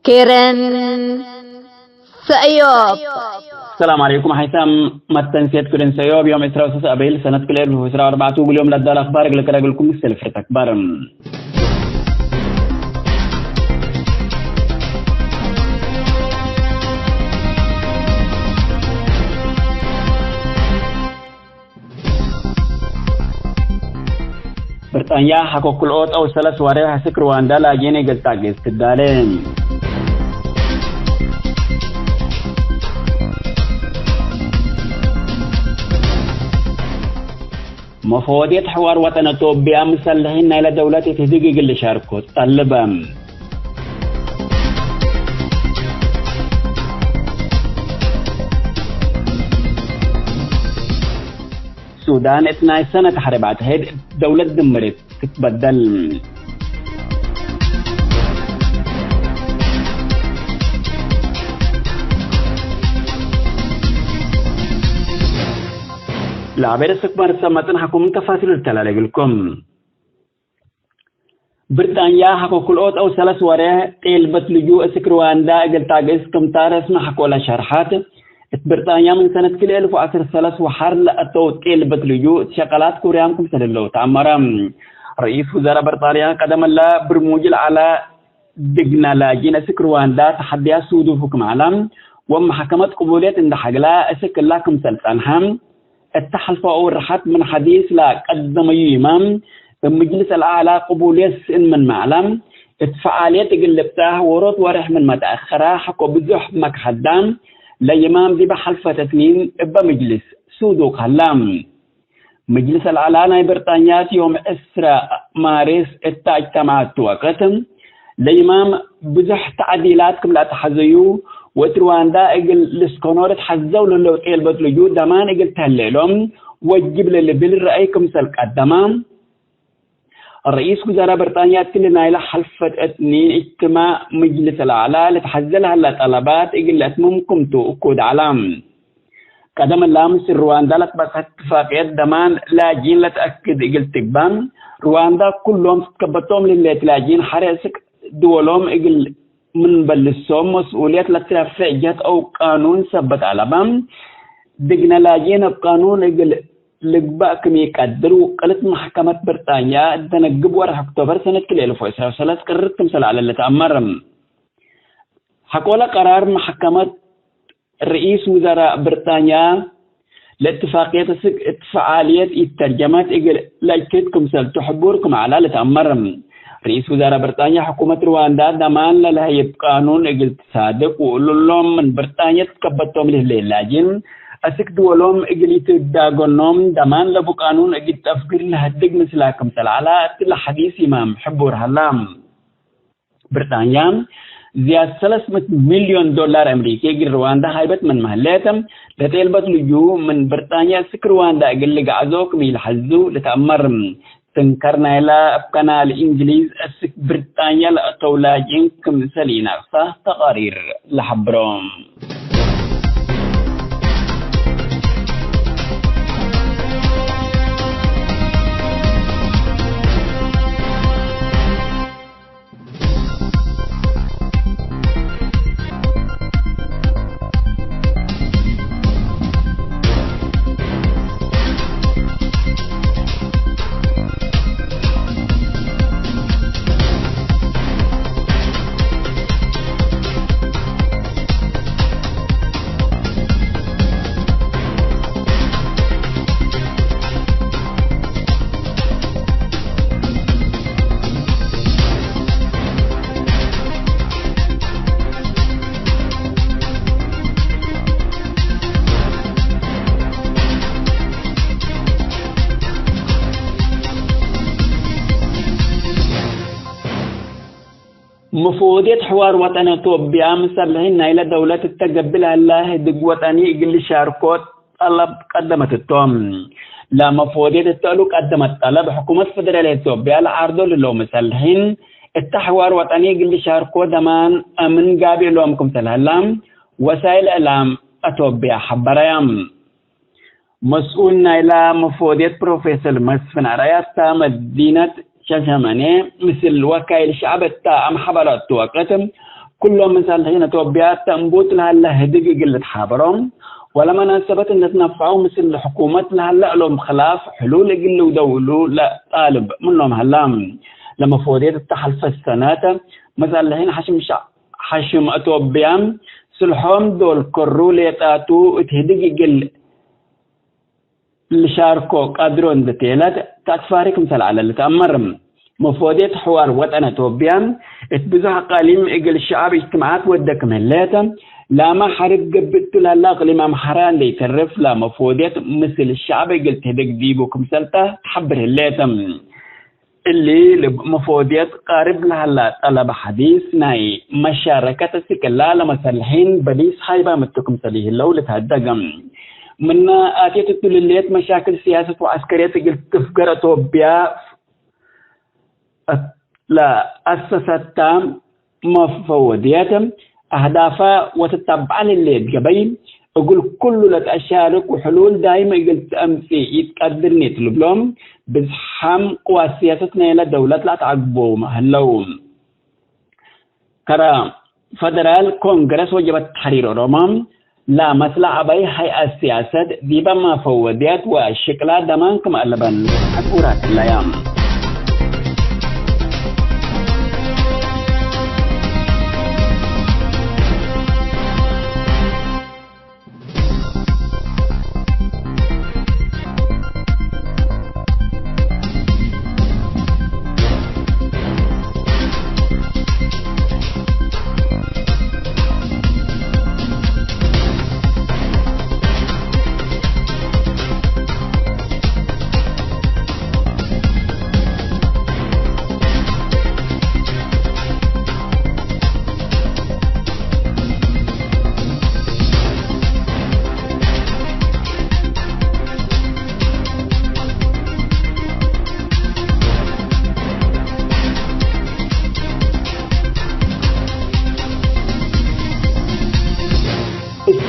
كيرن سأيوب. السلام عليكم حيثم متن سيد كلن سيوب يوم إسراء وسوس أبيل سنة كلين هو إسراء 4 اليوم لدى الأخبار قلت لكم السلفة أكبر بريطانيا حقوق كل أوت أو ثلاث واريح سكر واندا لاجيني قلت عجز تدالين مفوضية حوار وطن توبيا مسلحين إلى دولة تهديق اللي شاركوا طلبهم السودان 12 سنة تحربات هيد دولة دمرت تتبدل لعبير السكبار السمتن حكومة تفاصيل التلالي لكم بريطانيا حكو كل أوت أو ثلاث وراه تيلبت لجوء سكرواندا قل تاقس كم تارس ما حكو لها شرحات بريطانيا من سنة كل 1013 وحر لأتو تيلبت لجوء شغلات كوريانكم سللو تعمرام رئيس وزراء بريطانيا قدم الله برموجل على دقنا لاجين سكرواندا تحديها سودو حكم عالم ومحكمة قبولية عند حقلا أسك الله كم سلطانهم التحلف أو الرحات من حديث لا قدم يمام مجلس الأعلى قبولية من معلم اتفعاليات قلبتها ورط ورح من متأخرة حكو بزح مك حدام ليمام دي بحلفة تثنين بمجلس سودو قلام مجلس الأعلى بريطانيا يوم 10 مارس اجتمعت وقتم ليمام بزح تعديلات كم لا تحزيو وترواندا اجل لسكونور تحزوا للو تيل بتلجو دمان اجل تهللهم وجب للبل رأيكم سلك الدمام الرئيس وزراء بريطانيا كلنا إلى حلفة اثنين اجتماع مجلس الأعلى لتحزلها لطلبات اجل لأتممكم تؤكد علام قدم اللامس رواندا لتبس اتفاقية دمان لاجين لتأكد اجل تقبان رواندا كلهم تكبتهم للي تلاجين حريسك دولهم اجل من بلسهم مسؤوليات لترفع جهة أو قانون ثبت على بام دقنا لاجين بقانون لقباء كم يقدروا قلت محكمة بريطانيا تنقب ورح اكتوبر سنة كل 2013 قررت تمثل على اللي تأمرهم حقولا قرار محكمة رئيس وزراء بريطانيا لاتفاقية اتفعالية الترجمات لاجتكم سل تحبوركم على اللي تأمرهم رئيس وزراء بريطانيا حكومة رواندا دمان لها قانون اجل تصادق وقولوا لهم من بريطانيا تكبتهم للاجين اسك دولهم اجل يتداغنهم دمان لبو قانون اجل تفكير لهدق مثلاكم سلعلا اتلا حديث امام حبور هلام بريطانيا زيادة 300 مليون دولار امريكي اجل رواندا هايبت من مهلاتهم لتيلبت لجو من بريطانيا سك رواندا اجل لقعزوك ميلحزو لتأمرهم تنكرنا إلى قناة الإنجليز أسك بريطانيا لأطولاجين كمثالين أقصى تقارير لحبرهم مفوضية حوار وطني توبيا مسلحين إلى دولة التقبلها الله دق وطني يقل شاركوت طلب قدمت التوم لا مفوضية التألو قدمت طلب حكومة فدرالية توبيا العرضو للو مسلحين التحوار وطني يقل شاركوت دمان من قابل لومكم سلهلام وسائل إعلام أتوبيا حبريام مسؤولنا إلى مفوضية بروفيسور مسفن عرياستا مدينة شاشماني مثل وكايل شعب التام حبرات وقتم كلهم مثلا هنا توبيات تنبوت لها الله هدق قلة حابرهم ولما ناسبت ان تنفعوا مثل الحكومات لها لهم خلاف حلول يقلوا ودولوا لا طالب منهم هلام لما فوديت التحلف السنات مثلا هنا حشم اتوبيام سلحهم دول كروا ليتاتو تهدق قل اللي شاركوا قادرون دتيلات تاتفارك مثل على اللي تأمرم مفوديت حوار وطن توبيان اتبزح قاليم اقل الشعب اجتماعات ودك مهلاتا لا ما حرب قبت لا قليم محران لي ترف لا مفوديت مثل الشعب اقل تهدك ديبوكم سلطة تحبر هلاتا اللي مفوديت قارب لها لا طلب حديث ناي مشاركة سكلا لمسلحين بليس حيبا متكم سليه اللولة هدقم من آتية التلليات مشاكل سياسة وعسكرية قل تفقر توبيا لا أسست مفودياتهم أهدافها وتتبع للي قبيل أقول كل لا تشارك وحلول دائما قلت أمسي يتقدر نطلب لهم بزحام قوى سياستنا إلى دولة لا تعقبهم هلوم كرا فدرال كونغرس وجبت تحرير رومام لا مسلا أبي هيئة السياسات ديبا مفوديات وشكلها دمان كما ألبان أكورات الأيام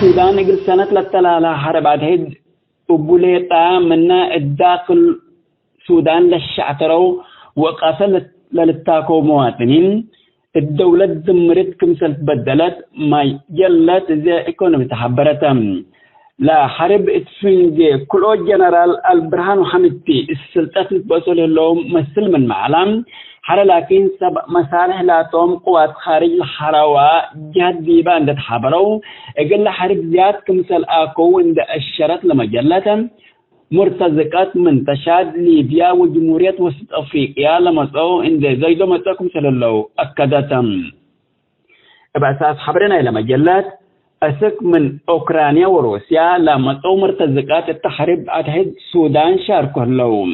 السودان قل سنة للتلالة حرب عدهد وبوليطا منا الداخل السودان للشعترو وقاسل للتاكو مواطنين الدولة دمرت كمسل بدلت ما جلت زي ايكونومي تحبرتهم لا حرب اتفنجي كل جنرال البرهان وحمدتي السلطات بوصل لهم مسل من معلم حرا لكن سبق مسارح لا توم قوات خارج الحراوة جهد ديبان تتحبروا اقل حرب زياد كمثل اكو عند الشرط لمجلة مرتزقات من تشاد ليبيا وجمهورية وسط افريقيا لمسعو عند زيدو مساكم سلالو اكدتم بأساس حبرنا الى مجلات أسك من أوكرانيا وروسيا لمسعو مرتزقات التحرب عدهد السودان شاركه اللوم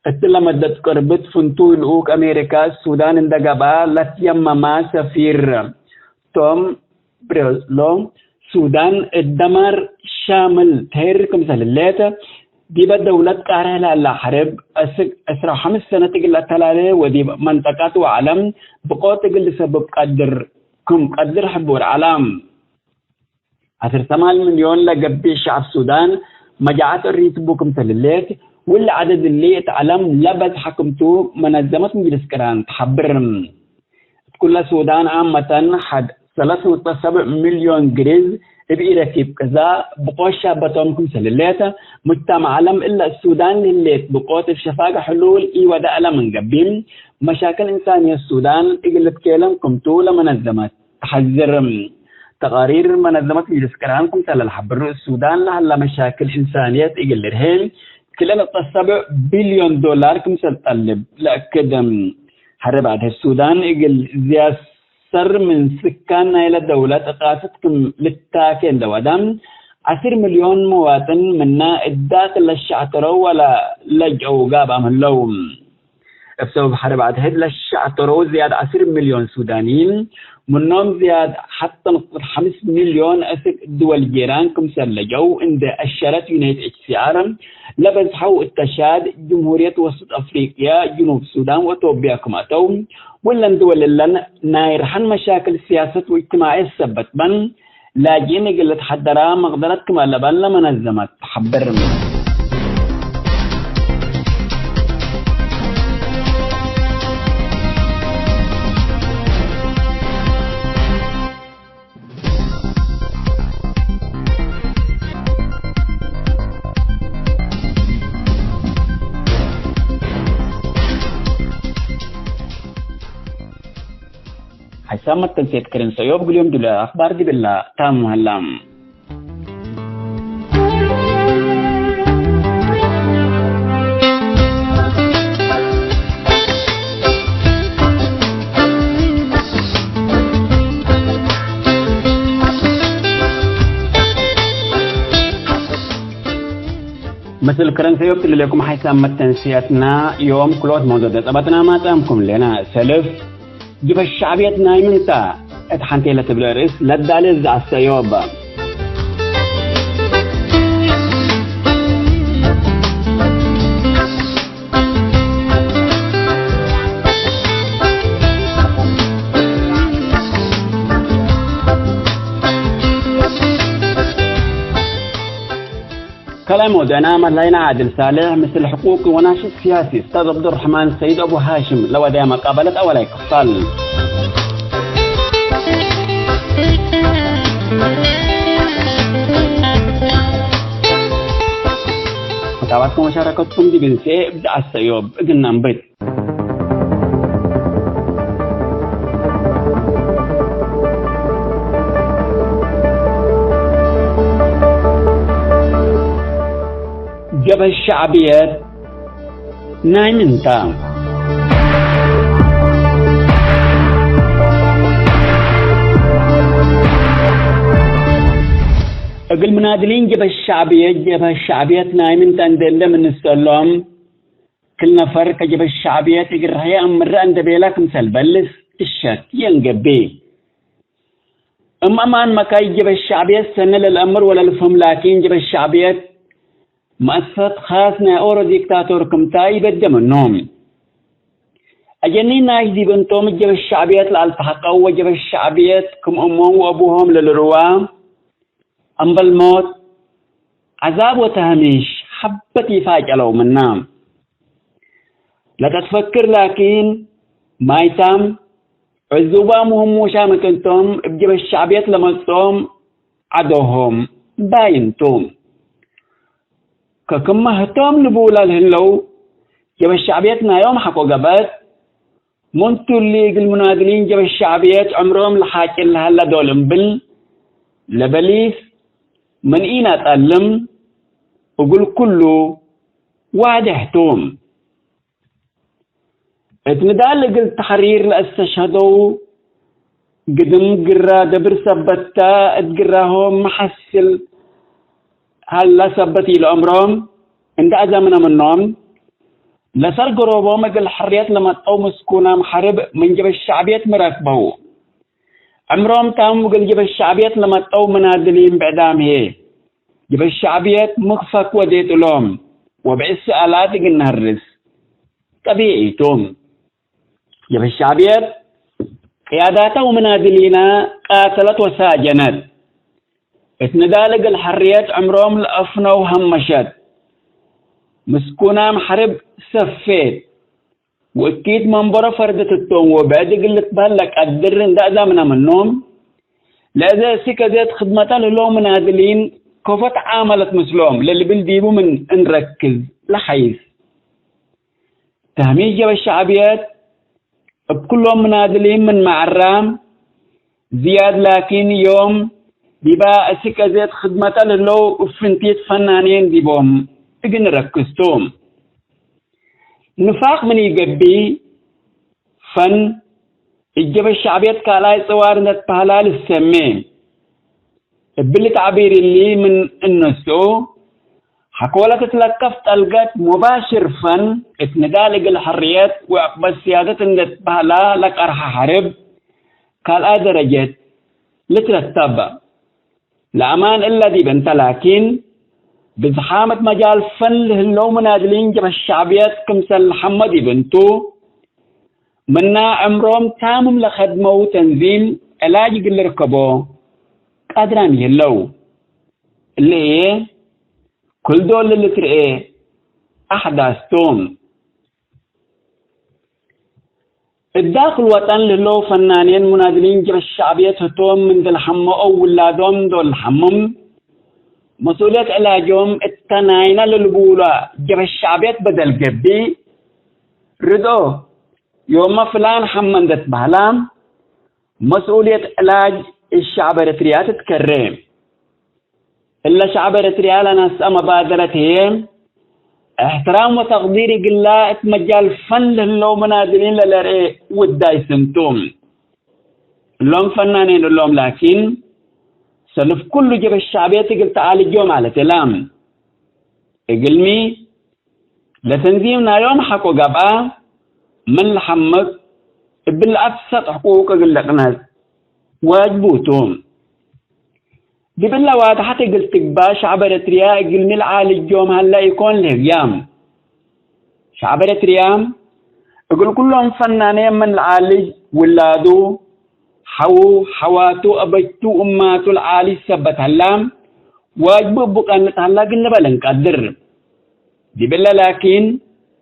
اتلا مدت قربت فنتو الأوك أمريكا السودان اندقبا لتيمما سفير توم بريزلو سودان الدمر شامل تهير كمثال الليتا ديبا دولة قارة لا حرب أسرع 5 سنة تقل التلالي وديب منطقات وعالم بقوة تقل سبب قدر حبور عالم 10 مليون لقبي شعب السودان مجاعات الريت بوكم تلليت واللي عدد اللي يتعلم لبس حكمته منظمة مجلس كران تحبر كل السودان عامة حد 3.7 مليون جريز بإيركيب كذا بقوش شابتهم سلليتا مجتمع عالم إلا السودان اللي بقوة الشفاقة حلول ودا من قبل مشاكل إنسانية السودان إقلت كيلم كمتو لمنظمة تحذر تقارير منظمة مجلس كران الحبر السودان لها مشاكل إنسانية إقلتهم كلنا 7 بليون دولار كمثل طلب لأكدم حرب عده السودان إقل زياسر من سكان إلى دولة قاستكم للتاكين دوادم 10 مليون مواطن منا الداخل للشعترو ولا لجعوا قابا من لوم بسبب حرب عده للشعترو زياد 10 مليون سودانيين منهم زياد حتى 5 مليون أسك دول جيران كمثل لجوا عند الشرط يونايت HCR لبزحوا التشاد جمهورية وسط أفريقيا جنوب السودان وتوبيا كماتو ولا دول اللي نايرحن مشاكل السياسة واجتماعية السبت بن لاجين قلت حدرا مقدرات كما لبن لمنظمة تحبر حسامة تنسيت كرين سيوب كل يوم دول أخبار دي بالله تام هلام مثل كرن سيوب تلي لكم حسامة تنسيتنا يوم كلوت موجودة طبعنا ما تامكم لنا سلف جب الشعبية نايمنتا اتحنتي لتبلرس لدالز على السيوب كلام ودنا مهلينا عادل صالح مثل حقوق وناشط سياسي استاذ عبد الرحمن سيد ابو هاشم لو دا مقابله اولا يقصال متابعتكم ومشاركتكم دي بنسي ابدع السيوب قلنا نبيت جب الشعبيات نايمنتا اقل منادلين جب الشعبيات نايمنتا عندنا من السلام كل نفر كجب الشعبيات يقر هي امر عند بيلاك مثل بلس الشات ينقبي اما مكاي جب الشعبيات سنة للامر ولا الفهم لكن جب الشعبيات مؤسسات خاصنا أورو ديكتاتور كمتاي بدأ منهم أجنين نايش دي بنتهم جب الشعبيات لألفحقوا وجب الشعبيات كم أمهم وأبوهم للروام أم بالموت عذاب وتهميش حبتي فاجألو من نام لا تتفكر لكن ما يتم عزوبامهم وشامكنتهم بجب الشعبيات لمصهم عدوهم باينتهم كما هتم نبولا الهلو جب الشعبيتنا يوم حقو قبات منتو اللي المنادلين جب الشعبيات عمرهم لحاكي لهلا دولم بل لبليس من إينا تألم وقل كله وادحتهم اتندال لقل تحرير لأستشهدوا قدم قرى دبر سبتا اتقراهم محسل هلا سبتي لأمرهم عند أزمنا منهم لسر قروبهم قل حريات لما تقوم مسكونا محارب من جب الشعبيات مراكبه عمرهم تام قل جب الشعبيات لما تقوم منادلين بعدام هي جب الشعبيات مخفك وديت لهم وبعس آلات قلنا الرس طبيعي توم جب الشعبيات قياداته ومنادلين قاتلت وساجنت اتندالق الحريات عمرهم لأفنا وهمشت مسكونا محرب سفيت وأكيد منبرة فردة التوم وبعد قلت بالك الدرن دا زامنا منهم لأذا سيكا زيت خدمتا للو منادلين كوفت عاملت مسلوم للي بلديبو من نركز لحيث تهميش جب الشعبيات بكلهم منادلين من معرام زياد لكن يوم ديبا أسيكا زيت خدمتا للو وفنتيت فنانين ديبوم اجن ركزتوم نفاق من يقبي فن الجبه الشعبيات كالاي صوارنت بهلال السمين بلي تعبير اللي من النسو حكولة تتلقف تلقات مباشر فن اتندالق الحريات وأقبل سيادة اندت بهلا لك أرح حرب كالا درجات لترتب لأمان إلا دي بنت لكن بزحامة مجال فن لهلو منادلين جب الشعبيات كمثل محمد بنتو منا عمرهم تامم لخدمه وتنظيم علاج قل ركبو قادران يهلو اللي ايه كل دول اللي ترئيه أحداثتهم الداخل وطن لهلو فنانين منادلين جب الشعبيات هتوم من ذا الحمو أو ولادهم دول الحمم مسؤولية علاجهم التناينة للبولة جب الشعبيات بدل قبي ردو يوم فلان حمندت بهلام مسؤولية علاج الشعب الإريتريا تتكرم إلا شعب إريتريا لنا مبادرة هي احترام وتقدير قلاء مجال فن لو منادلين للرئي والداي سنتوم اللهم فنانين اللهم لكن سلف كل جب الشعبية قلت تعالي اليوم على تلام اقلمي لتنظيمنا يوم حقو قبعة من لحمك بالأبسط حقوق قلقنا واجبوتهم دي بالله واحد حتى قلت تقبا شعب إريتريا قلمي العالي اليوم هلا يكون له قيام شعب إريتريا يقول كلهم فنانين من العالي ولادو حواتو أبجتو أماتو العالي سبت هلام واجب بقى هلا قلنا بلن قدر دي بالله لكن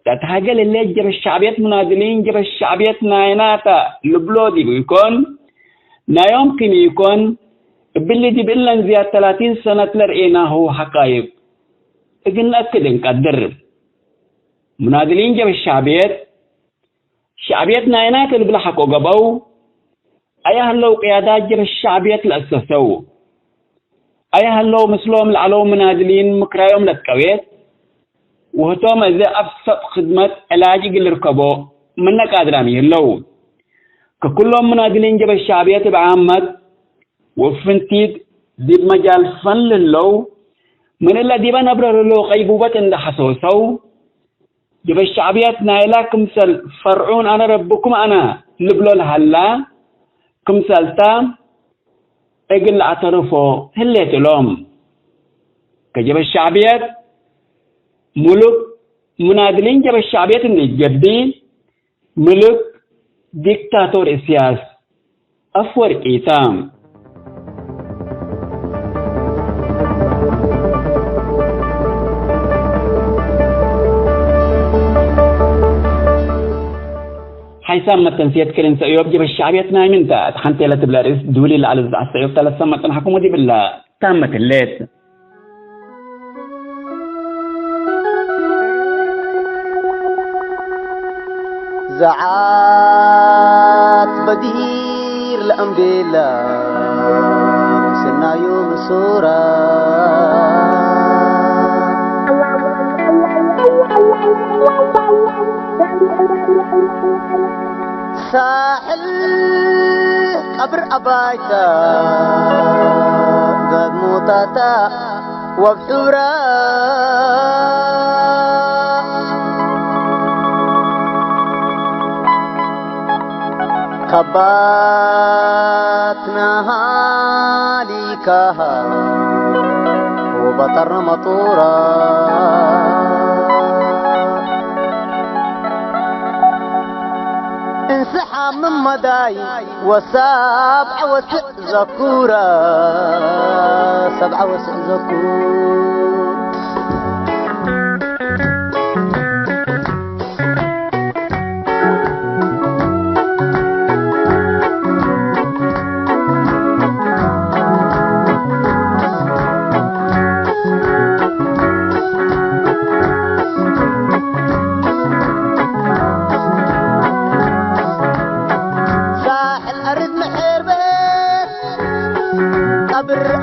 تتهاجل اللي جب الشعبيات منادلين جب الشعبيات نايناتا لبلودي بيكون لا يمكن يكون باللي دي بالله زيادة 30 سنة لرئينا هو حقائق إذن أكد نقدر منادلين جب الشعبيات نايناتا اللي بلا حقو قبو أيها اللو قيادات جب الشعبيات الأساسو أيها اللو مسلوم العلو منادلين مكرايوم لتكويت وهتوم إذا أبسط خدمة علاجي قل ركبو منك أدرامي اللو ككلهم منادلين جب الشعبيات بعامة وفنتيد دي مجال فن للو من اللي دي بنبرر له غيبوبة عند حسوسو جب الشعبيات نايلاكم سل فرعون أنا ربكم أنا لبلو الهلا كم سالتا اقل اعترفوا هليت لهم كجب الشعبيات ملوك منادلين جب الشعبيات اللي جبي ملوك ديكتاتور السياس أفور إيتام حيث ما تنسيت كلين سأيوب جب الشعبيات نايمين تا تحنتي لا تبلارس دولي اللي على السأيوب ثلاث سمات الحكومة دي بالله تامة الليت زعات بدير الأنبيلا سنا يوم سورة ساحل قبر أبايتا قد موتاتا وبحورا كباتناها ليكاها وبطرنا مطورا انسحى من مداي وسبع وسع زكورا 7 وسع زكور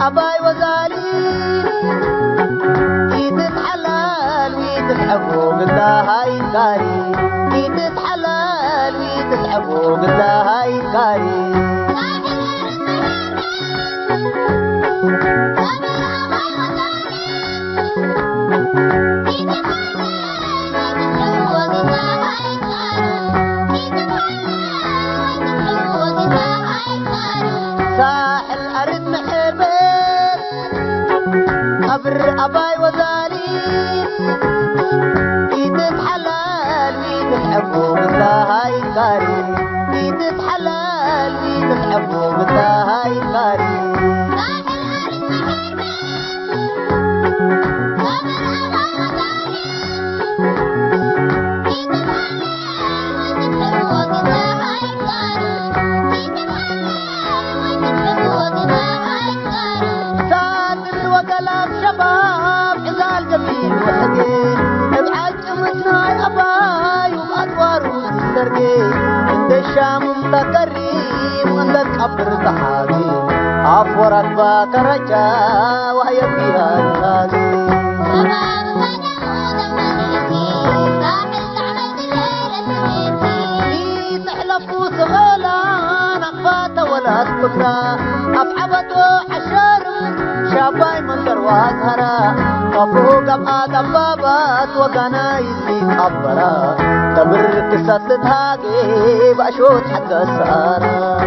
أباي وزالي إيدت حلال وإيدت حقوق الله هاي كاري إيدت حلال وإيدت حقوق الله هاي كاري ساحل أرد محبت قبر أباي وزالي إيدت حلال وإيدت حقوق الله هاي كاري إيدت حلال وإيدت حقوق الله هاي كاري عند الشام متكرم من القبر تحاقي عفورك باكرجا وهي فيها الغازي تحلفوا صغالا نقفات ولا تكرا أبحبت وحشار شاباي من دروات هرا وفوق أبعاد أبابات وقنايسي أبرا تبر قصة تهاقي بأشوت حق السارة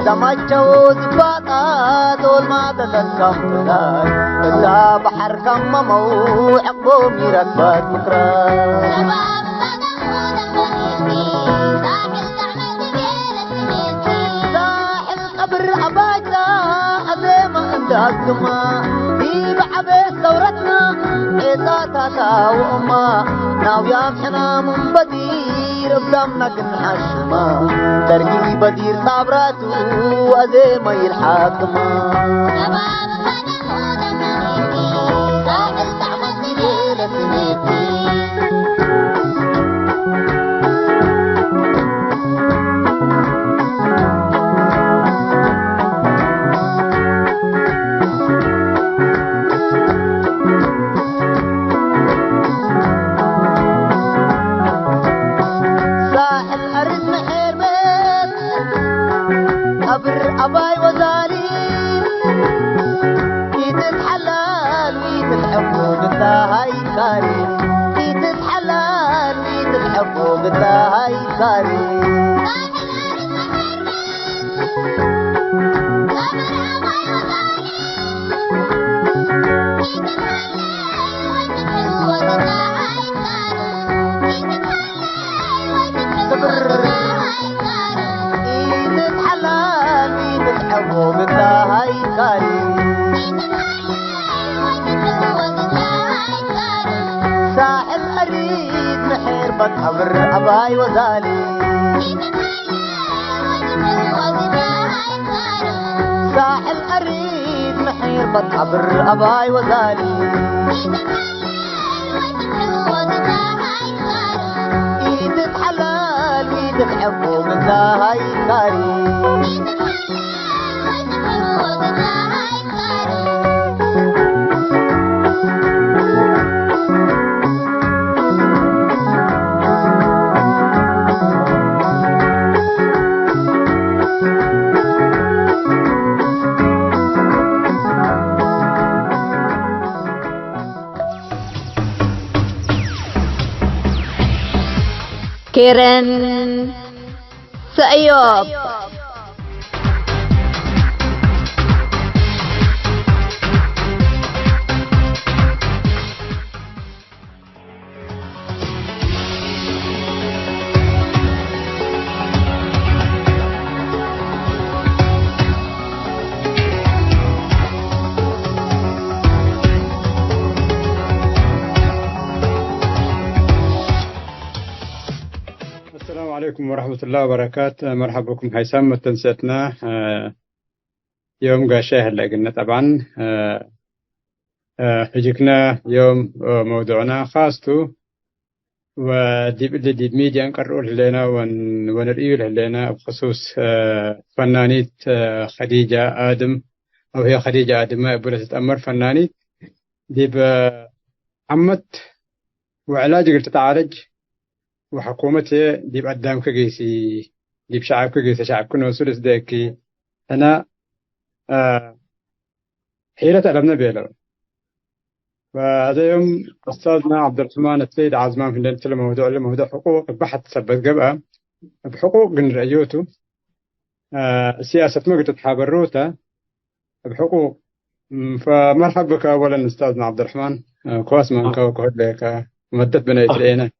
دمجوا زباطا دول ما تتكم تلاي إلا بحر كم موعق بومي ركبات مكراي ساحل قبر أباجا أزيما اندازما في بعبس ثورتنا إذا تاتا وأما ناويام حنا من بدير بدمنا كنحشما ترقي بدير صابراتو أزيما يلحاكما أباي وزالي تتحلال ويتتحبوا بالله هاي كاري تتحلال ويتتحبوا بالله هاي كاري ساحل أريد محير بتحبر أباي وزالي ساحل أريد محير بتحبر أباي وزالي إيدك حلال وإيدك حبه من هاي كاري كيرن سأيوب السلام عليكم ورحمة الله وبركاته. مرحبا بكم هيثم تنسيتنا يوم قاشاه اللي قلنا طبعا هجكنا يوم موضوعنا خاصته ودي ميديا نقرأوا لنا ونرئيه لنا بخصوص فنانيت خديجة آدم أو هي خديجة آدم ما أبونا تتأمر فنانيت دي بعمت وعلاج قلت تعالج وحكومته دي بقدام كجيسي دي بشعب كجيسي شعب كنا وسولس داكي أنا حيلة ألمنا بيلو. فهذا يوم أستاذنا عبد الرحمن السيد عزمان في الليلة موضوع حقوق بحث سبت قبل بحقوق رأيوته سياسة مقتل حابروتا بحقوق. فمرحبا بك أولا أستاذنا عبد الرحمن كواس من كوكو لك مدت بنيت لينا.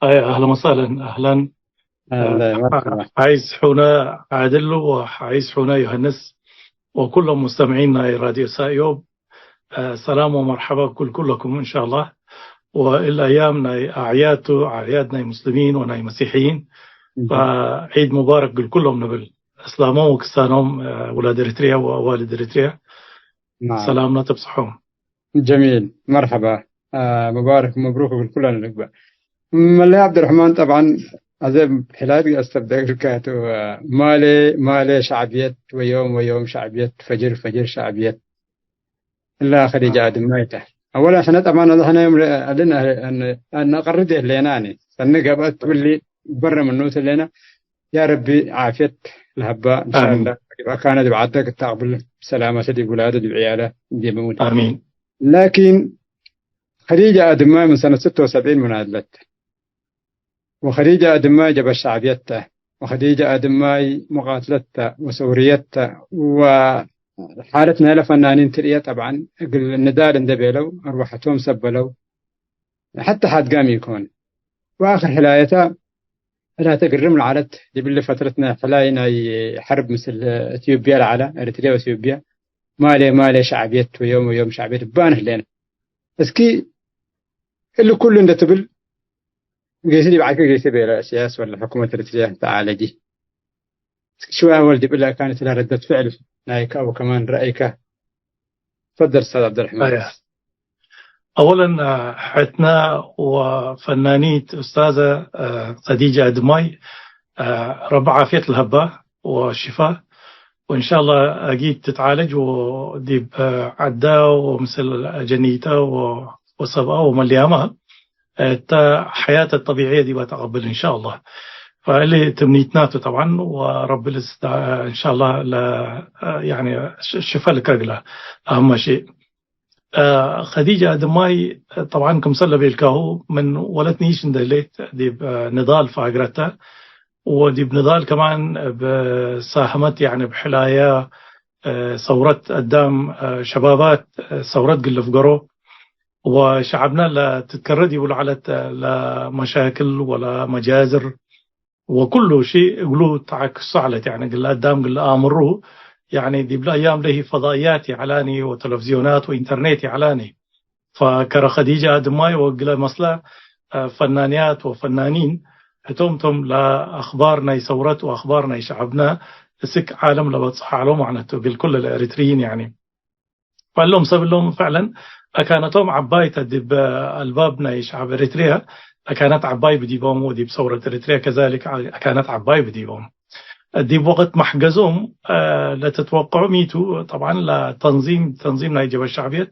أهلا وسهلا. أهلا. عايز حونا عادل وعايز حونا يوهنس وكل مستمعينا راديو سايوب سلام ومرحبا كلكم إن شاء الله. والأيامنا أعيادنا مسلمين وناي مسيحيين فعيد مبارك لكلهم نبل إسلامهم وكستانهم ولاد إريتريا ووالد إريتريا. نعم. سلامنا تبصحون. جميل مرحبا مبارك مبروك لكل نقبة. ملي عبد الرحمن طبعا هذا حلال استبدأ الكاتو مالي شعبية ويوم شعبية فجر شعبية لا خديجة دميته. أولا إحنا طبعا إحنا يوم لنا أن نقرده ليناني فالنقبة واللي برا من نوت لنا يا ربي عافية الهباء إن شاء الله. كانت بعدك التقبل سلامة دي ولاده دي بعياله دي بموت. آمين. لكن خديجة أدماي من سنة 76 منادلت وخديجة أدماي جب شعبيته وخديجة أدماي مقاتلته وسوريته وحالتنا لفنانين تريا طبعا الندال اندبيلو أروحتهم سبلو حتى حد قام يكون. وآخر حلايته لا تقرم العالت جبل فترتنا حلاينا حرب مثل اثيوبيا على اريتريا واثيوبيا مالي شعبية ويوم شعبية بانه لنا اسكي اللي كل اللي تقول جيسي بعد جيسي بلا سياسة ولا حكومة اريتريا تعالى دي شو أول دي بلا كانت لها ردة فعل نايكا وكمان رأيك. تفضل أستاذ عبد الرحمن. أولا حتنا وفنانية أستاذة خديجة أدماي رب عافية الهبة والشفاء وإن شاء الله أكيد تتعالج وديب عدا ومثل جنيتها وصبا ومليامها حياة الطبيعية دي بتقبل إن شاء الله. فاللي تمنيتناته طبعا ورب إن شاء الله يعني الشفاء لكرجله أهم شيء. خديجة أدماي طبعا كم صلى بالكاهو من ولتنيش ندلت دي نضال فاقرتها ودي بنضال كمان بساهمت يعني بحلايا ثورة قدام شبابات ثورة قلفقرو وشعبنا لا تتكردي ولا على لا مشاكل ولا مجازر وكل شيء يقولوا تعكس على يعني قل قدام قل آمره يعني دي بالأيام له فضائيات علاني وتلفزيونات وإنترنت علاني. فكرا خديجة أدماي وقل مصلى فنانيات وفنانين هتومتم لأخبارنا ثورت وأخبارنا شعبنا سك عالم لبتصح على معناته بالكل الإريتريين يعني. فقال لهم سبب لهم فعلا كانتهم عباية دب البابنا شعب إريتريا كانت عباي بديبهم ودي بثورة إريتريا كذلك كانت عباي بديبهم. دي بوقت محجزهم لا تتوقعوا ميتوا طبعا لتنظيم نيجيب الشعبية.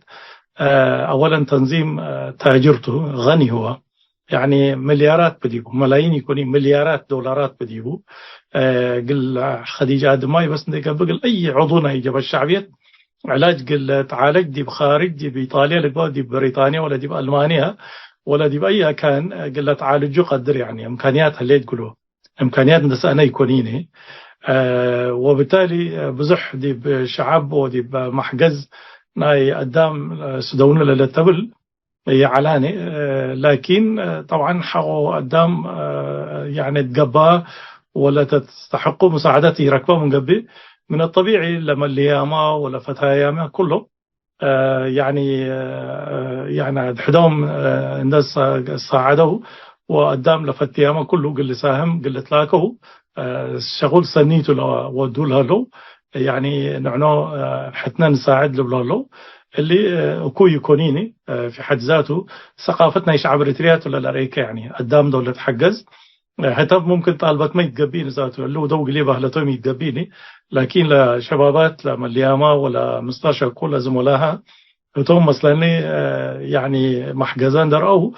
أولا تنظيم تاجرته غني هو يعني مليارات بديبوا ملايين يكوني مليارات دولارات بديبوا. قل خديجة أدماي بس قبل أي عضو نيجيب الشعبية علاج قل تعالج دي بخارج دي بإيطاليا لقوا دي بريطانيا ولا دي بألمانيا ولا دي بأي كان قل تعالجوا قدر يعني إمكانياتها اللي تقولوا إمكانيات نسأنا يكونيني. وبالتالي بزح دي بشعب ودي بمحجز ناي قدام سدونا للتبل يعلاني. لكن طبعا حقوا قدام يعني تقبا ولا تستحقوا مساعدتي ركبة من قبل من الطبيعي لما الياما ولا فتاياما كله يعني حدهم الناس ساعدوا وقدام لفتياما كله قل ساهم قل تلاكه شغل سنيته ودولها له يعني نعنو حتنا نساعد له اللي أكو يكونيني في حد ذاته ثقافتنا يشعب ريتريات ولا الأريكة يعني قدام دولة حجز حتى ممكن طالبات ما يتقبين ذاته اللي ودو قليبه لتوم يتقبيني لكن لشبابات لمليامة ولا مستشفى كل زملائها توم مثلا يعني محجزان درأوا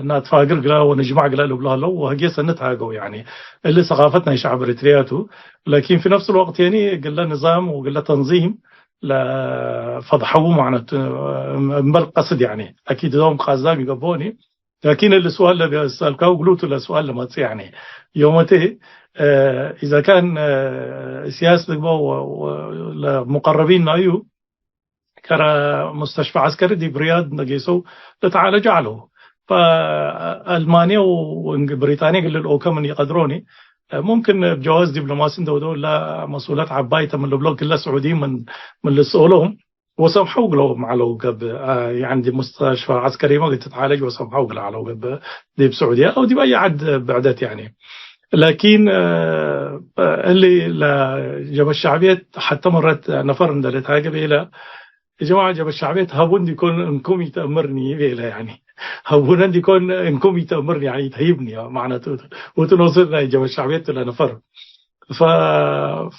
نتفاقر قلا ونجمع قلا لبلا له وهجي سنتها جو يعني اللي ثقافتنا يشعب ريترياته لكن في نفس الوقت يعني قلا نظام وقلا تنظيم لا فضحوا معنا بالقصد يعني اكيد دوم قصدام يقبوني لكن السؤال اللي بيسالك وقلت له سؤال لما يعني يومته اذا كان سياسه المقربين نايو كرا مستشفى عسكري دي برياد نقيسو تتعالج عليه فألمانيا وبريطانيا قال الأوكا من يقدروني ممكن بجواز دبلوماسي دول لا مسؤولات عبايته من البلوك كلها سعوديين من اللي سؤولهم وسمحوا لهم على وقب يعني دي مستشفى عسكري ما تتعالج وسمحوا له على وقب دي بسعودية أو دي بأي عد بعدت يعني لكن اللي جاب الشعبية حتى مرات نفر من دلت هاجب إلى يا جماعة جاب الشعبية هبون دي كون انكم يتأمرني بيلا يعني هبون دي كون انكم يتأمرني يعني تهيبني معناته وتنوصلنا جاب الشعبية لنفر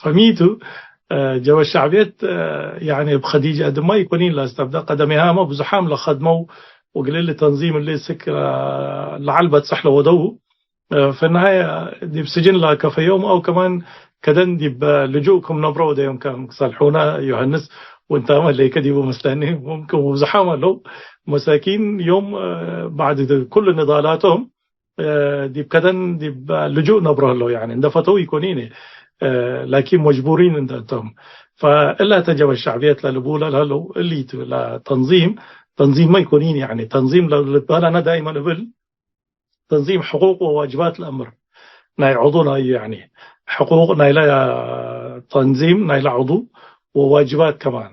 فميتو جاب الشعبية يعني بخديجة قد ما يكونين لا استبدا قدمها ما بزحام لخدمه وقليل التنظيم اللي سك لعلبة سحله ودوه في النهاية دي بسجن لها كفى يوم أو كمان كدن دي بلجوءكم نبرو ده يوم كان صالحونا يوحنس وانت اللي كديبوا مستني ممكن وزحامة لو مساكين يوم بعد كل نضالاتهم دي بكدن دي بلجوء نبره له يعني اندفتوا يكونين لكن مجبورين انتم فإلا تجب الشعبية للبولة لهلو اللي تنظيم ما يكونين يعني تنظيم لنا دائما قبل تنظيم حقوق وواجبات الأمر ناي عضونا يعني حقوق نايلا تنظيم نايلا عضو وواجبات كمان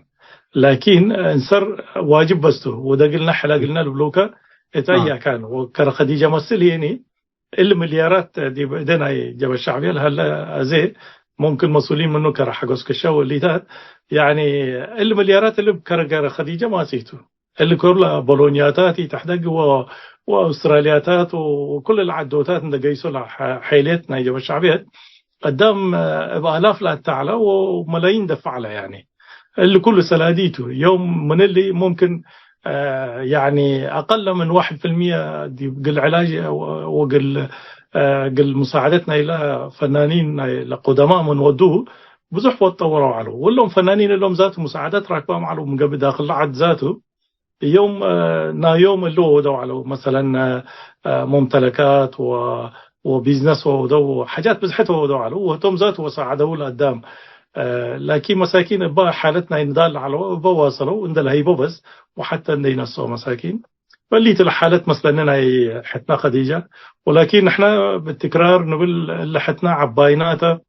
لكن انسر واجب بسته وده قلنا حلا قلنا البلوكة اتايا كان وكان خديجة مسل يعني المليارات دي بدنا جاب الشعبية هلا زي ممكن مسؤولين منه كره حقوس كشاو اللي تات يعني المليارات اللي بكره خديجة ما سيتو اللي كلها بولونياتات تحدق واسترالياتات وكل العدوتات اللي قيسوا حيلتنا جاب الشعبية قدام بآلاف لا تعالى وملايين دفع له يعني اللي كله سلاديته يوم من اللي ممكن يعني أقل من 1% دي قل علاج وقل قل مساعدتنا إلى فنانين لقدماء من ودوه بزحف وتطوروا عليه ولهم فنانين لهم ذاته مساعدات راكبهم عليه من قبل داخل العد ذاته يوم يوم اللي ودوا عليه مثلا ممتلكات وبيزنس ودوا حاجات بزحته ودوا عليه وهم ذاته وساعدوا له قدام لكن مساكين بقى حالتنا يندال على بواصلوا عند الهيبة بس وحتى نسوا مساكين فاللي الحالات مثلا هي حتنا خديجة ولكن احنا بالتكرار نقول اللي حتنا عبايناتها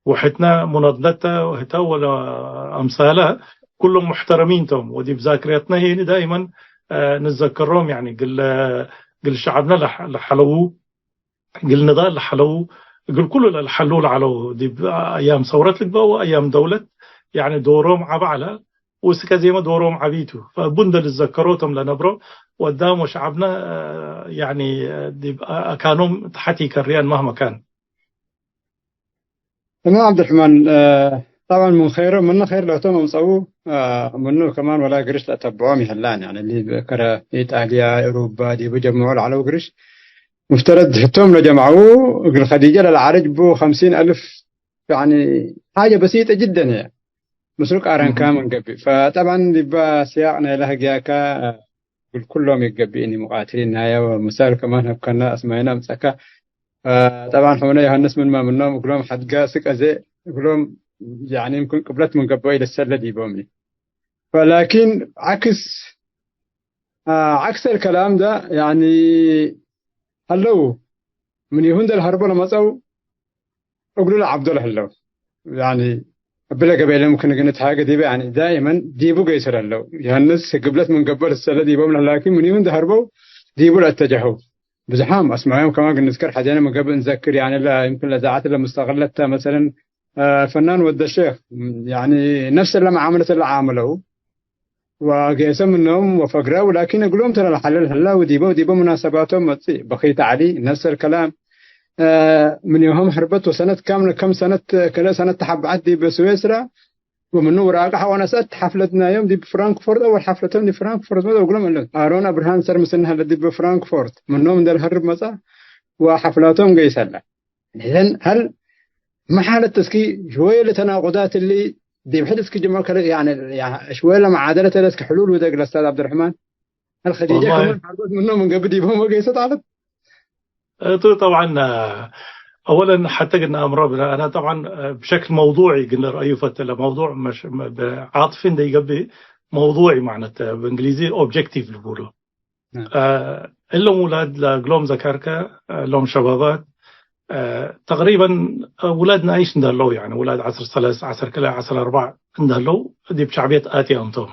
وحتنا منضلتها وهتا ولا أمثالها كلهم محترمين توم ودي بذاكرتنا هي دائما نتذكرهم يعني قل شعبنا لحلوه قل نضال لحلوه قل كل الحلول على دي أيام ثورة البا وأيام دولة يعني دورهم عبعلة وسكا زي ما دورهم عبيتو فبندل الذكروتهم لنبرو قدام وشعبنا يعني دي كانوا تحتي كريان مهما كان. تمام عبد الرحمن طبعا من خيره من خير لو تم مصوب منه كمان ولا قرش لا تبعومي هلان يعني اللي بكره إيطاليا أوروبا دي بجمعوا على قرش مفترض هتهم لجمعوه قل خديجة للعرج بو 50,000 يعني حاجة بسيطة جدا يعني مسروق أران كامن قبي فطبعا يبقى سياقنا لها جاكا قل كلهم يقبيني مقاتلين هاي ومسار كمان هبكنا اسمعنا مسكا طبعا هنا يهنس من ما منهم يقولون حد قاسك أزي يقولون يعني يمكن قبلت من قبوي للسلة دي بومي ولكن عكس الكلام ده يعني هلو من يهند الهرب لما صو أقول له عبد الله هلو يعني بلا قبيلة ممكن قلت حاجة دي يعني دائما ديبو قيسر هلو يهنس قبلت من قبل السلة دي بومنا لكن من يهند هربوا ديبو لا اتجهوا بزحام اسمعهم كمان قلنا نذكر حاجة من قبل نذكر يعني لا يمكن لذاعات اللي مستغلتها مثلا الفنان ود الشيخ يعني نفس اللي عملت اللي عاملوا وقيسم منهم وفقروا ولكن يقولون ترى الحلال هلا وديبو مناسباتهم بقيت علي نفس الكلام من يوم حربت وسنة كاملة كم سنة كلا سنة تحب عدي بسويسرا ومنو راقح وانا سأت حفلتنا يوم دي بفرانكفورت اول حفلتهم دي فرانكفورت ما اقول لهم ارون ابراهام سر مسنها اللي دي بفرانكفورت منهم ده الهرب مسا وحفلاتهم جاي سلا. اذا هل محل التسكي شويه التناقضات اللي دي بحدث كجمع يعني شويه لما عادله لك حلول ودق الاستاذ عبد الرحمن الخديجه كمان حرقت منهم من قبل يبهم جاي ستعرض طبعا. اولا حتى قلنا امر انا طبعا بشكل موضوعي قلنا رايه فتله موضوع مش عاطفي ده يقبي موضوعي معناته بالانجليزي اوبجكتيف اللي بيقولوا. لهم اولاد لقلوم ذكركه لهم شبابات تقريبا اولادنا ايش ندلوا يعني اولاد عصر ثلاث عصر كلا عصر اربع ندلوا دي بشعبيه اتي انتم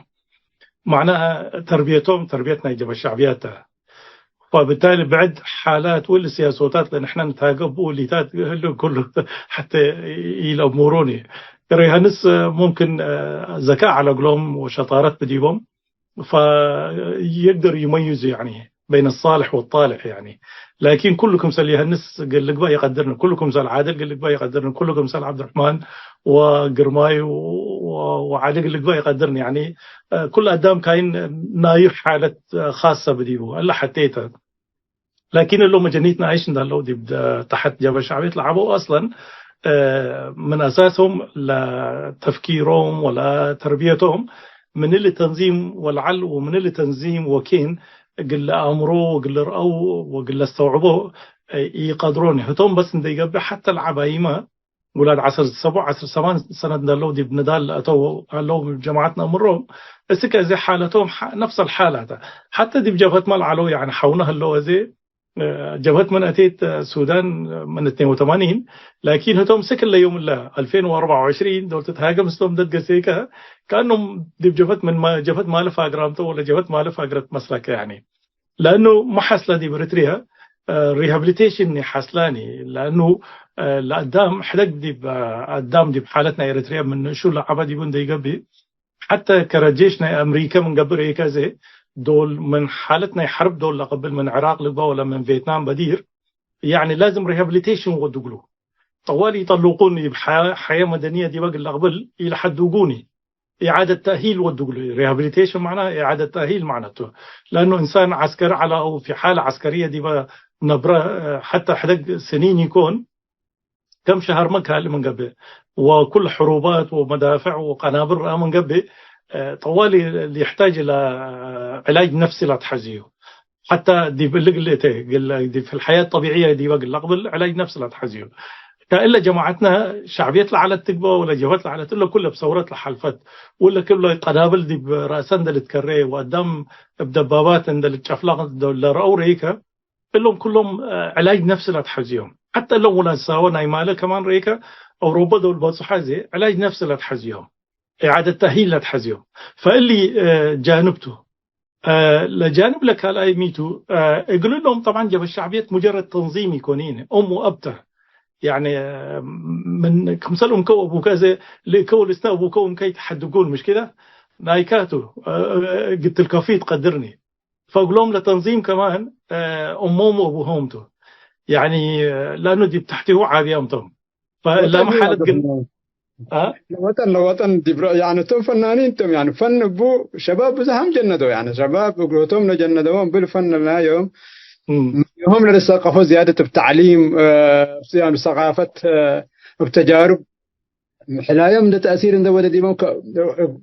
معناها تربيتنا يجب الشعبيات. فبالتالي بعد حالات والسياسات اللي نحن نتاقب والليتات كله حتى يلامروني ريهانس ممكن ذكاء على قلوم وشطارات بديبهم فيقدر يميز يعني بين الصالح والطالح يعني. لكن كلكم سال يهنس قال لك بقى يقدرنا كلكم سال عادل قال لك بقى يقدرنا كلكم سال عبد الرحمن وقرماي وعادل قال لك بقى يقدرني يعني كل قدام كاين نايف حالة خاصة بديبه الا حتيتها. لكن اللي مجانيتنا عايشين لو دي تحت جبهة شعبية لعبوا اصلا من اساسهم لتفكيرهم ولا تربيتهم من اللي تنظيم والعل ومن اللي تنظيم وكين قل امره وقل رأوا وقل استوعبوا يقدرون هتهم بس ندي حتى العبايمه ولاد عصر 7 عصر 8 سنه دلو دي بندال اتو لو جماعتنا مرهم السكه زي حالتهم نفس الحالات حتى دي بجبهه مال علو يعني حونها اللو زي جبهه من اتيت السودان من 82 لكن هتهم سكن ليوم الله 2024 دول تتهاجم استهم دد قسيكه كانهم دي بجبهه من جبهه مالف اجرامته ولا جبهه مالف اجرت مسلك يعني لانه ما حصل دي بريتريها ريهابيليتيشن حصلاني لانه لقدام حدق دي قدام دي بحالتنا اريتريا من شو لعبه يكون دي قبي حتى كرجيشنا امريكا من قبل هيك زي دول من حالتنا حرب دول قبل من العراق لبا ولا من فيتنام بدير يعني لازم ريهابيليتيشن ودقلو طوالي يطلقوني بحياه مدنيه دي بقى اللي قبل يلحدقوني إعادة تأهيل ودقلو ريهابيليتيشن معناه إعادة تأهيل معناته لأنه إنسان عسكري على أو في حالة عسكرية دي بقى نبرة حتى حدق سنين يكون كم شهر مكة من قبل وكل حروبات ومدافع وقنابل من قبل طوالي اللي يحتاج إلى علاج نفسي لا تحزيه حتى دي دي في الحياة الطبيعية دي بقى قبل علاج نفسي لا تحزيه إلا جماعتنا شعبية على التقبى ولا جوات على إلا كلها بثورات الحلفات ولا كله قنابل دي برأسان دل تكريه وقدام بدبابات دل تشفلاق دل رأوريكا كلهم علاج نفسي لا تحزيهم حتى لو ولا ساوى نايماله كمان ريكا أوروبا دول بصحازي علاج نفسي لا تحزيهم إعادة تأهيل لا تحزيهم فاللي جانبته لجانب لك هالاي ميتو يقولون لهم طبعا جبهة الشعبية مجرد تنظيم يكونين وأبته يعني من كمسلهم كو أبو كذا لكو الاستاء أبو كو مكي تحدقون مش كده نايكاتو قلت الكافي تقدرني فأقولهم لتنظيم كمان أمهم وأبوهمتو يعني لأنه دي بتحتيه عاديامتهم فلا محالة قل الوطن دي يعني تم فنانين تم يعني فن بو شباب بزهم جندوا يعني شباب قلتهم لجندوهم بالفن لا يوم هم للثقافة زيادة بتعليم يعني ثقافة بتجارب حلايم ده تأثير ده ولا دي ممكن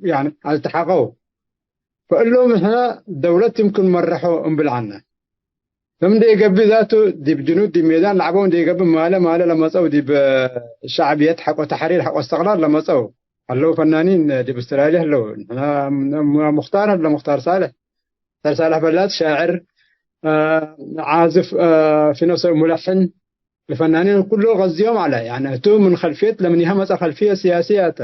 يعني على تحققه فقال لهم إحنا دولة يمكن مرحوا بالعنا ثم دي قبل ذاته دي بجنود دي ميدان لعبون دي قبل ماله لما صو دي بالشعبية حق وتحرير حق واستقلال لما صو قالوا فنانين دي باستراليا هلو إحنا مختار ولا مختار صالح بلاد شاعر عازف في نفس ملحن الفنانين كله غزيهم على يعني تو من خلفيه لمن يهم خلفيه سياسيه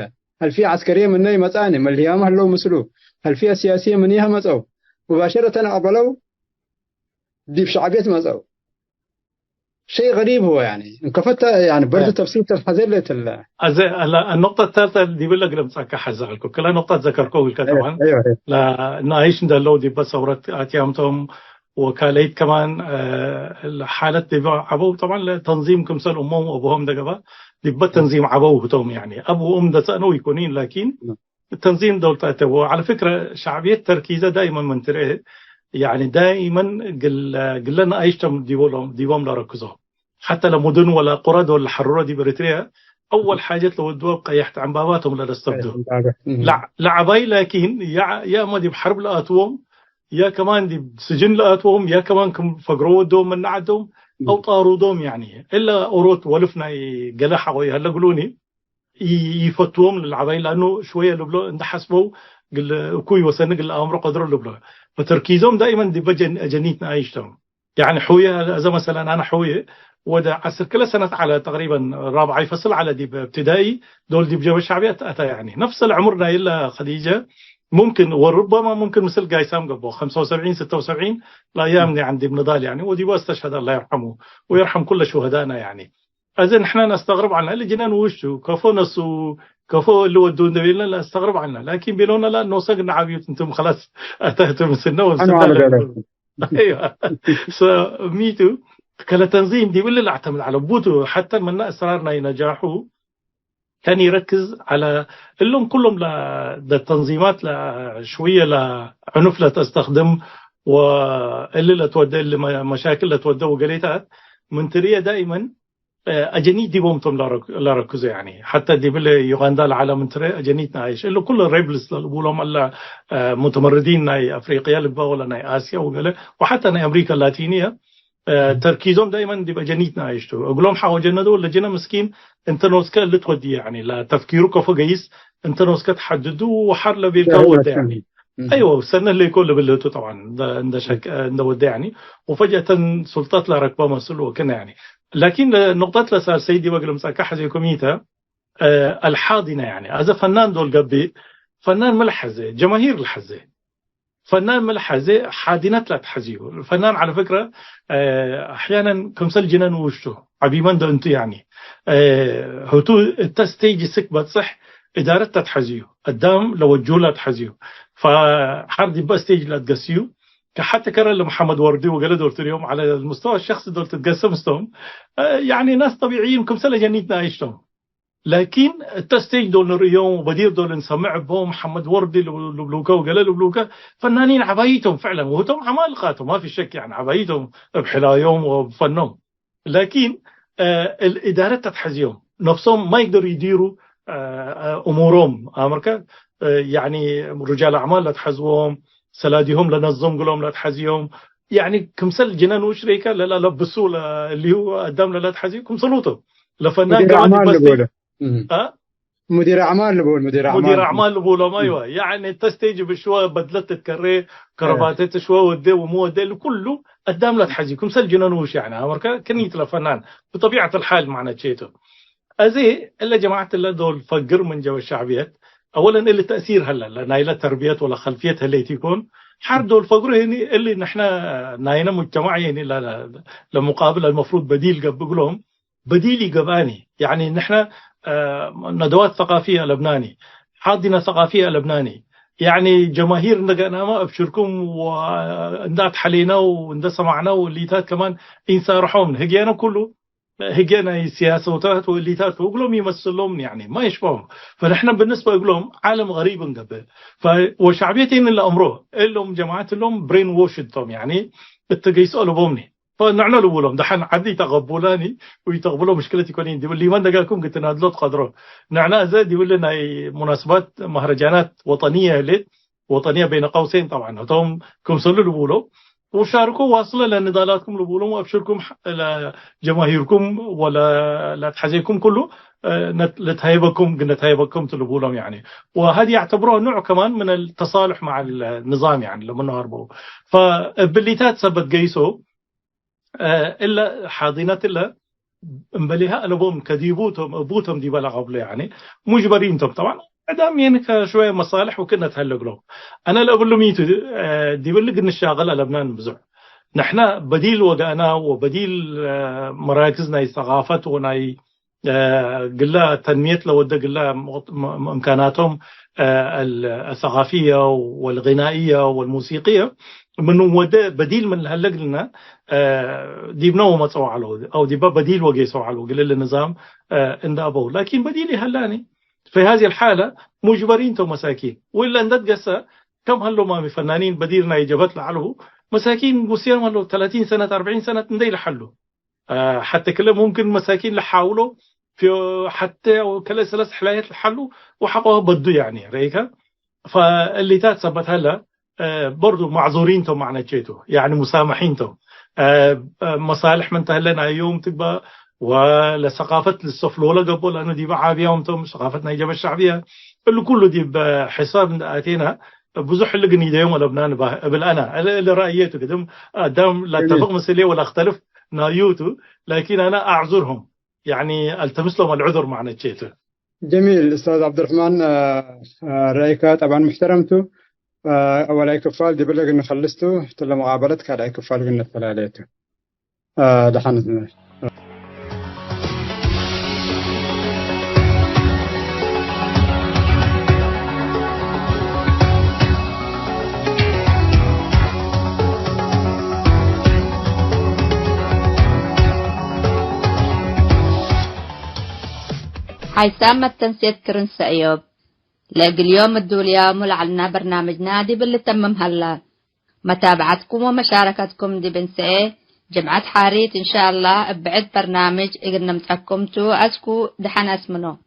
خلفيه عسكريه من ني مصاني من اليوم هلو مسلو خلفيه سياسيه من يهم مصو مباشره قبلوا دي بشعبيه مصو شيء غريب هو يعني انكفت يعني برضه تفسير الحزيله النقطه الثالثه دي بقول لك لمسك حزالكم كل نقطه ذكركم طبعا لا نعيش ده لو دي بس اتيامتهم وكاليت كمان حالة دبا عبو طبعا تنظيم كمسل أمهم وأبوهم دقبا دبا تنظيم عبو هتوم يعني أبو أم دسأنو يكونين لكن التنظيم دولته. وعلى فكرة شعبية تركيزة دائما من ترى يعني دائما قلنا أيشتم ديوم لا ركزوا حتى لمدن ولا قرى ولا حرورة دي بريتريا أول حاجة لو الدول قيحت عن باباتهم لا تستبدوا لعبي لكن يا ما دي بحرب لقاتهم يا كمان دي بسجن لقاتهم يا كمان كم فقروا دوم من عدهم أو طاروا دوم يعني إلا أوروت ولفنا جلحة ويهلا قلوني يفتوهم للعبي لأنه شوية لبلو إن حسبوا قل كوي وسنق الأمر قدروا لبلو فتركيزهم دائما دي جنيتنا عايشتهم يعني حوية إذا مثلا أنا حوية ودا عسر كل سنة على تقريبا رابعة فصل على دي ابتدائي دول دي بجو الشعبية أتى يعني نفس العمرنا إلا خديجة ممكن وربما ممكن مثل قايسام قبل 75 76 لا يامني عندي بنضال يعني ودي واستشهد الله يرحمه ويرحم كل شهدائنا يعني. أذن إحنا نستغرب عنها اللي جينا نوشوا كفو نسو كفو اللي ودون دبيلنا لا استغرب عنها لكن بيلونا لا نوصقنا عبيوت أنتم خلاص أتهتم السنة والسنة. أيوة ميتو كلا تنظيم دي واللي اعتمد على بوتو حتى من أسرارنا ينجاحوا كان يركز على اللهم كلهم للتنظيمات شوية لعنف لا تستخدم واللي لا تودي اللي مشاكل لا تودي وقليتات من تريه دائما أجنيت دي بومتم لا ركزوا يعني حتى دي باللي يوغندا العالم من تريه أجنيتنا عايش اللي كل الريبلس لهم ألا متمردين ناي أفريقيا لبا ولا ناي آسيا وحتى ناي أمريكا اللاتينية تركيزهم دائما دي بجنيتنا عايشتو اقول لهم حاجه جنده ولا جنا مسكين انت نوسكا اللي تودي يعني لا تفكيرك فوقيس انت نوسكا تحددوا وحر بالكود يعني ايوه السنه اللي يكون باللوتو طبعا ده شك ده ودي يعني وفجاه سلطات لا ركبه مسؤول وكنا يعني لكن نقطه لا سيدي وقل مساكه حاجه كوميتا الحاضنه يعني هذا فنان دول قبي فنان ملحزه جماهير الحزه فنان ملحزة حادنات لا تحزيه الفنان على فكرة أحيانا كمثل جنان وشته عبيمان ده أنت يعني هتو التستيج سكبت صح إدارة تحزيه قدام لو الجولة تحزيه فحردي بس تيجي لا تقسيه كحتى كرر لمحمد وردي وقال دورت اليوم على المستوى الشخصي دول تتقسم مستوهم يعني ناس طبيعيين كمثل جنيتنا عيشتهم لكن التستيج دول نريهم وبدير دول نسمع بهم محمد وردي لبلوكا وقال لبلوكا فنانين عبايتهم فعلا وهم عمالقاتهم ما في شك يعني عبايتهم بحلايهم وبفنهم لكن الإدارة تتحزيهم نفسهم ما يقدروا يديروا أمورهم أمريكا يعني رجال أعمال لا تحزوهم سلاديهم لنظم قولهم لا تحزيهم يعني كمثل جنان وشريكة لا لبسوا اللي هو قدام لا تحزيهم كمثلوته لفنان كمان مدير اعمال لبول مدير اعمال لبول ايوه يعني انت تستيجي بشويه بدلت الكريه كرباتات شويه ودي ومو ودي كله قدام لا تحزيكم سجنانوش يعني امريكا كنيت لفنان بطبيعه الحال معنا تشيتو ازي الا جماعه الله دول فقر من جو الشعبيات اولا اللي تاثير هلا نايله تربيات ولا خلفيتها اللي تكون حردوا الفقر هني اللي نحن ناينا مجتمعي يعني لمقابل المفروض بديل بقولهم بديلي قباني يعني نحن ندوات ثقافية لبناني حاضنة ثقافية لبناني يعني جماهير نقنا ما أبشركم وندات حلينا وندات سمعنا والليتات كمان إنسان رحوم هجينا كله هجينا سياسة والليتات وقلهم يمثلهم يعني ما يشبههم فنحن بالنسبة لهم عالم غريب قبل وشعبيتين اللي أمره لهم جماعات لهم برين ووشدهم يعني التقيسوا بومني فنحن لهم دحين عدي تقبلاني ويتقبلوا مشكلتي كونين دي واللي من دقالكم قلت نادلوت قدره نحن زاد يقول لنا مناسبات مهرجانات وطنية وطنية بين قوسين طبعا هم كمسلوا لبولو وشاركوا واصلة لنضالاتكم لبولو وأبشركم لجماهيركم ولا لا تحزيكم كله لتهيبكم قلنا تهيبكم تلبولهم يعني وهذه يعتبروها نوع كمان من التصالح مع النظام يعني لما نهربوا فبالليتات سبت قيسوا إلا حاضنات إلا مبليها ألبوم كديبوتهم أبوتهم دي بلا قبل يعني مجبرينتهم طبعا أدام يعني شوية مصالح وكنا تهلق له أنا لا أقول له ميتو دي بلق إن الشاغل لبنان بزع نحنا بديل وقانا وبديل مراكزنا الثقافة وناي قلنا تنمية لو قلنا إمكاناتهم الثقافية والغنائية والموسيقية من بديل من هاللجنة ديبناه ما سوى على أو ديبا بديل وجي سوى على قل النظام إن أبوه لكن بديلي هلاني في هذه الحالة مجبرين تو مساكين وإلا ندد قصة كم هلو ما فنانين بديلنا يجبت لعله مساكين قصير هلو 30 سنة 40 سنة ندي لحلو حتى كله ممكن مساكين لحاولوا في حتى كلا ثلاث حلايات لحلوا وحقوها بدو يعني ريكا فاللي تثبت هلا برضو معذورين تو معنا جيتو يعني مسامحين تو مصالح من تهلنا يوم تبقى ولثقافة السفلولة قبل أنه دي بعابيهم تو ثقافتنا إجابة الشعبية اللي كله دي بحساب آتينا بزح اللي قني ديوم ولا بنان بالأنا اللي رأيته قدم دام لا اتفق مسلي ولا اختلف نايوتو لكن أنا أعذرهم يعني التمس لهم العذر معنا جيتو. جميل أستاذ عبد الرحمن رأيك طبعا محترمته أول كفال دي بلغ إنه خلصته تلا مقابلتك على كفال قلنا ثلاثة دحنا حيسام التنسيق كرن سأيوب لاقي اليوم الدوليا ملعلنا برنامج نادي باللي تمم هلا متابعتكم ومشاركتكم دي بنسئ جمعة حاريت إن شاء الله بعد برنامج إقنا متحكمتو أسكو دحنا اسمنو